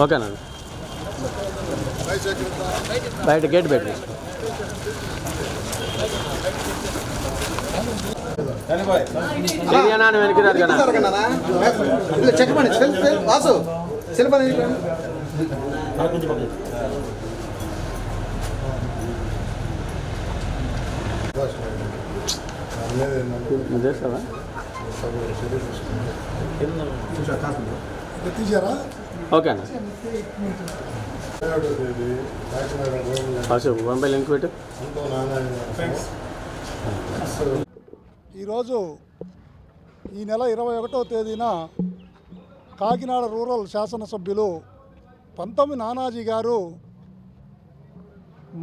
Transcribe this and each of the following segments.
ఓకేనా బయట గేట్ పెట్టి వెనక్కి రాదు కదా చెప్పండి వాసు శిల్ప చేస్తావా ఓకేనా మొబైల్ లింక్ పెట్టు. ఈరోజు ఈ నెల 21వ తేదీన కాకినాడ రూరల్ శాసనసభ్యులు పంతొమ్మిది నానాజీ గారు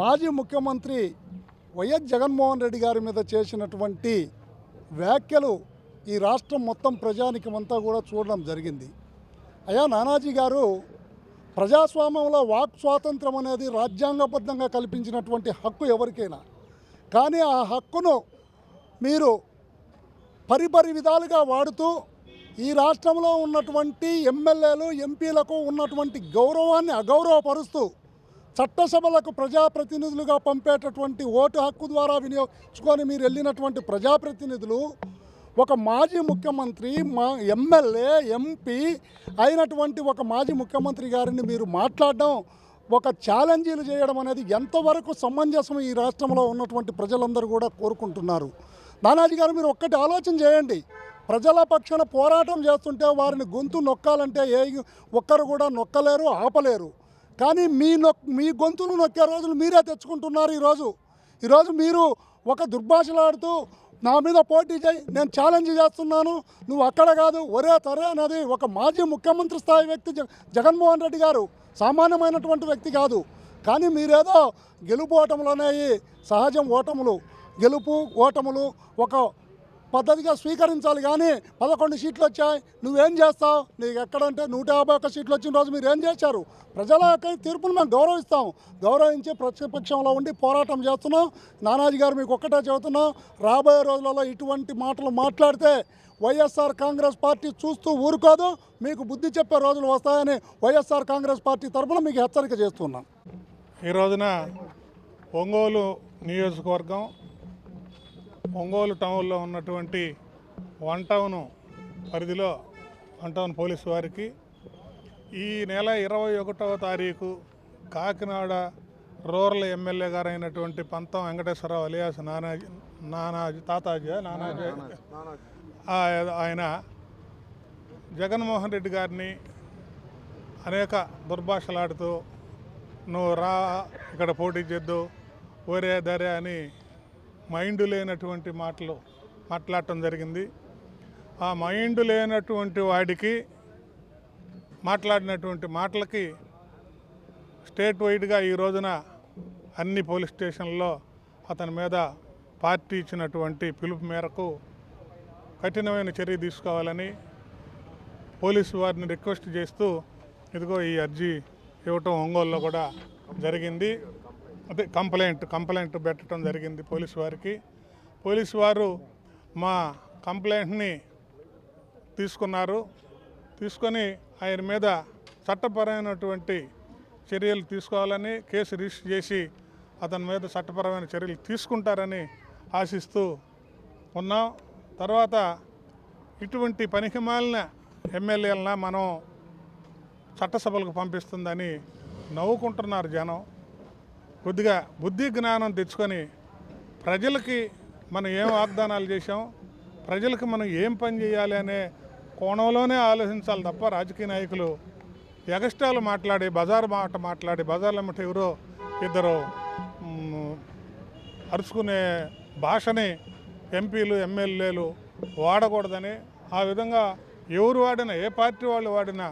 మాజీ ముఖ్యమంత్రి వైఎస్ జగన్మోహన్ రెడ్డి గారి మీద చేసినటువంటి వ్యాఖ్యలు ఈ రాష్ట్రం మొత్తం ప్రజానికమంతా కూడా చూడడం జరిగింది. అయ్యా నానాజీ గారు, ప్రజాస్వామ్యంలో వాక్ స్వాతంత్రం అనేది రాజ్యాంగబద్ధంగా కల్పించినటువంటి హక్కు ఎవరికైనా, కానీ ఆ హక్కును మీరు పరిపరి విధాలుగా వాడుతూ ఈ రాష్ట్రంలో ఉన్నటువంటి ఎమ్మెల్యేలు ఎంపీలకు ఉన్నటువంటి గౌరవాన్ని అగౌరవపరుస్తూ చట్టసభలకు ప్రజాప్రతినిధులుగా పంపేటటువంటి ఓటు హక్కు ద్వారా వినియోగించుకొని మీరు వెళ్ళినటువంటి ప్రజాప్రతినిధులు ఒక మాజీ ముఖ్యమంత్రి, ఎమ్మెల్యే, ఎంపీ అయినటువంటి ఒక మాజీ ముఖ్యమంత్రి గారిని మీరు మాట్లాడడం, ఒక ఛాలెంజీలు చేయడం అనేది ఎంతవరకు సమంజసం ఈ రాష్ట్రంలో ఉన్నటువంటి ప్రజలందరూ కూడా కోరుకుంటున్నారు. నానాజీ గారు, మీరు ఒక్కటి ఆలోచన చేయండి. ప్రజల పక్షాన పోరాటం చేస్తుంటే వారిని గొంతు నొక్కాలంటే ఒక్కరు కూడా నొక్కలేరు, ఆపలేరు. కానీ మీ గొంతును నొక్కే రోజులు మీరే తెచ్చుకుంటున్నారు. ఈరోజు మీరు ఒక దుర్భాషలాడుతూ నా మీద పోటీ చేయి, నేను ఛాలెంజ్ చేస్తున్నాను, నువ్వు అక్కడ కాదు, ఒరే తరే అనేది ఒక మాజీ ముఖ్యమంత్రి స్థాయి వ్యక్తి జగన్మోహన్ రెడ్డి గారు సామాన్యమైనటువంటి వ్యక్తి కాదు. కానీ మీరేదో గెలుపు ఓటములు అనేవి సహజం, గెలుపు ఓటములు ఒక పద్ధతిగా స్వీకరించాలి. కానీ 11 సీట్లు వచ్చాయి, నువ్వేం చేస్తావు? నీకు ఎక్కడంటే 151 సీట్లు వచ్చిన రోజు మీరు ఏం చేశారు? ప్రజల యొక్క తీర్పును మేము గౌరవించి ప్రతిపక్షంలో ఉండి పోరాటం చేస్తున్నాం. నానాజీ గారు, మీకు ఒక్కటే చెబుతున్నాం, రాబోయే రోజులలో ఇటువంటి మాటలు మాట్లాడితే వైఎస్ఆర్ కాంగ్రెస్ పార్టీ చూస్తూ ఊరుకోదు, మీకు బుద్ధి చెప్పే రోజులు వస్తాయని వైఎస్ఆర్ కాంగ్రెస్ పార్టీ తరఫున మీకు హెచ్చరిక చేస్తున్నాం. ఈ రోజున ఒంగోలు నియోజకవర్గం, ఒంగోలు టౌన్లో ఉన్నటువంటి వన్ టౌన్ పరిధిలో వన్ టౌన్ పోలీసు వారికి ఈ నెల 21వ తారీఖు కాకినాడ రూరల్ ఎమ్మెల్యే గారు అయినటువంటి పంతం వెంకటేశ్వరరావు అలియాస్ నానాజీ ఆయన జగన్మోహన్ రెడ్డి గారిని అనేక దుర్భాషలాడుతూ, నువ్వు రా ఇక్కడ పోటీ చేద్దు, ఒరే దరే అని మైండ్ లేనటువంటి మాటలు మాట్లాడటం జరిగింది. ఆ మైండ్ లేనటువంటి వాడికి మాట్లాడినటువంటి మాటలకి స్టేట్ వైడ్గా ఈ రోజున అన్ని పోలీస్ స్టేషన్లలో అతని మీద పార్టీ ఇచ్చినటువంటి పిలుపు మేరకు కఠినమైన చర్య తీసుకోవాలని పోలీసు వారిని రిక్వెస్ట్ చేస్తూ ఇదిగో ఈ అర్జీ ఇవ్వటం ఒంగోలులో కూడా జరిగింది. అదే కంప్లైంట్ పెట్టడం జరిగింది పోలీసు వారికి. పోలీసు వారు మా కంప్లైంట్ని తీసుకొని ఆయన మీద చట్టపరమైనటువంటి చర్యలు తీసుకోవాలని కేసు రిజిస్టర్ చేసి అతని మీద చట్టపరమైన చర్యలు తీసుకుంటారని ఆశిస్తూ ఉన్నాం. తర్వాత ఇటువంటి పనికిమాలిన ఎమ్మెల్యేలన మనం చట్టసభలకు పంపిస్తుందని నవ్వుకుంటున్నారు జనం. కొద్దిగా బుద్ధి జ్ఞానం తెచ్చుకొని ప్రజలకి మనం ఏం వాగ్దానాలు చేసాం, ప్రజలకు మనం ఏం పని చేయాలి అనే కోణంలోనే ఆలోచించాలి తప్ప రాజకీయ నాయకులు ఎగస్ట్రాలు మాట్లాడి బజార్లో మట్టి ఎవరో ఇద్దరు అరుచుకునే భాషని ఎంపీలు ఎమ్మెల్యేలు వాడకూడదని, ఆ విధంగా ఎవరు వాడినా, ఏ పార్టీ వాళ్ళు వాడినా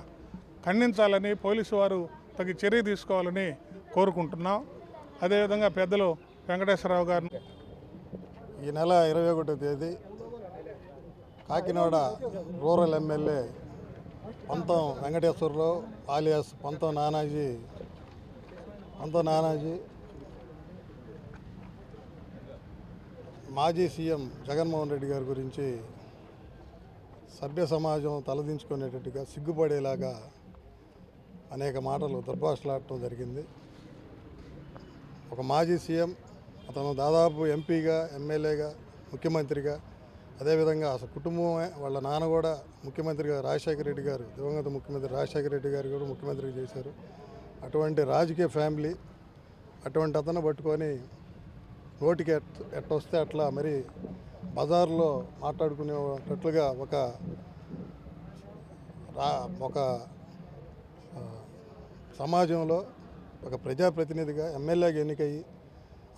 ఖండించాలని పోలీసు వారు తగు చర్య తీసుకోవాలని కోరుకుంటున్నాం. అదేవిధంగా పెద్దలు వెంకటేశ్వరరావు గారు ఈ నెల 21వ తేదీ కాకినాడ రూరల్ ఎమ్మెల్యే పంతం వెంకటేశ్వరరావు ఆలియాస్ పంతం నానాజీ మాజీ సీఎం జగన్మోహన్ రెడ్డి గారి గురించి సభ్య సమాజం తలదించుకునేటట్టుగా సిగ్గుపడేలాగా అనేక మాటలు దుర్భాషలాడటం జరిగింది. ఒక మాజీ సీఎం, అతను దాదాపు ఎంపీగా, ఎమ్మెల్యేగా, ముఖ్యమంత్రిగా, అదేవిధంగా అసలు కుటుంబమే వాళ్ళ నాన్న కూడా ముఖ్యమంత్రిగా రాజశేఖర రెడ్డి గారు, దివంగత ముఖ్యమంత్రి రాజశేఖర రెడ్డి గారు కూడా ముఖ్యమంత్రిగా చేశారు. అటువంటి రాజకీయ ఫ్యామిలీ అటువంటి అతను పట్టుకొని నోటికి ఎట్టొస్తే అట్లా మరి బజార్లో మాట్లాడుకునేటట్లుగా ఒక సమాజంలో ఒక ప్రజాప్రతినిధిగా ఎమ్మెల్యేగా ఎన్నికయ్యి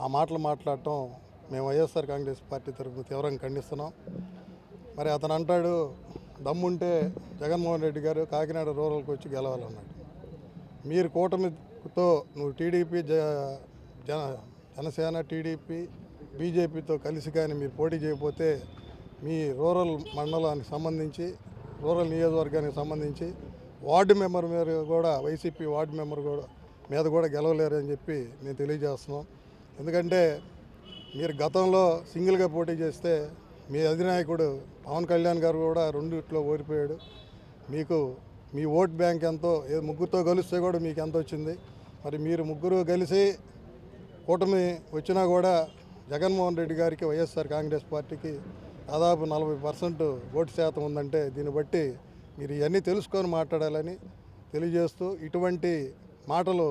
ఆ మాటలు మాట్లాడటం మేము వైఎస్ఆర్ కాంగ్రెస్ పార్టీ తరఫున తీవ్రంగా ఖండిస్తున్నాం. మరి అతను అంటాడు, దమ్ముంటే జగన్మోహన్ రెడ్డి గారు కాకినాడ రూరల్కి వచ్చి గెలవాలన్నాడు. మీరు కూటమితో నువ్వు టీడీపీ, జనసేన, టీడీపీ, బీజేపీతో కలిసి కానీ మీరు పోటీ చేయకపోతే మీ రూరల్ మండలానికి సంబంధించి, రూరల్ నియోజకవర్గానికి సంబంధించి వార్డు మెంబర్ మీద కూడా, వైసీపీ వార్డు మెంబర్ కూడా మీద కూడా గెలవలేరు అని చెప్పి మేము తెలియజేస్తున్నాం. ఎందుకంటే మీరు గతంలో సింగిల్గా పోటీ చేస్తే మీ అధినాయకుడు పవన్ కళ్యాణ్ గారు కూడా రెండిట్లో ఓడిపోయాడు. మీకు మీ ఓట్ బ్యాంక్ ఎంతో, ముగ్గురుతో కలిస్తే కూడా మీకు ఎంత వచ్చింది. మరి మీరు ముగ్గురు కలిసి కూటమి వచ్చినా కూడా జగన్మోహన్ రెడ్డి గారికి, వైఎస్ఆర్ కాంగ్రెస్ పార్టీకి దాదాపు 40% ఓటు శాతం ఉందంటే దీన్ని బట్టి మీరు ఇవన్నీ తెలుసుకొని మాట్లాడాలని తెలియజేస్తూ, ఇటువంటి మాటలు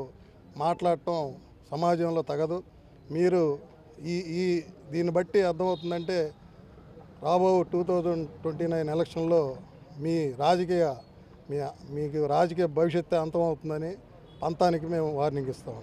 మాట్లాడటం సమాజంలో తగదు. మీరు ఈ దీన్ని బట్టి అర్థమవుతుందంటే రాబో 2029 ఎలక్షన్లో మీకు రాజకీయ భవిష్యత్తు అంతమవుతుందని పంతానికి మేము వార్నింగ్ ఇస్తాము.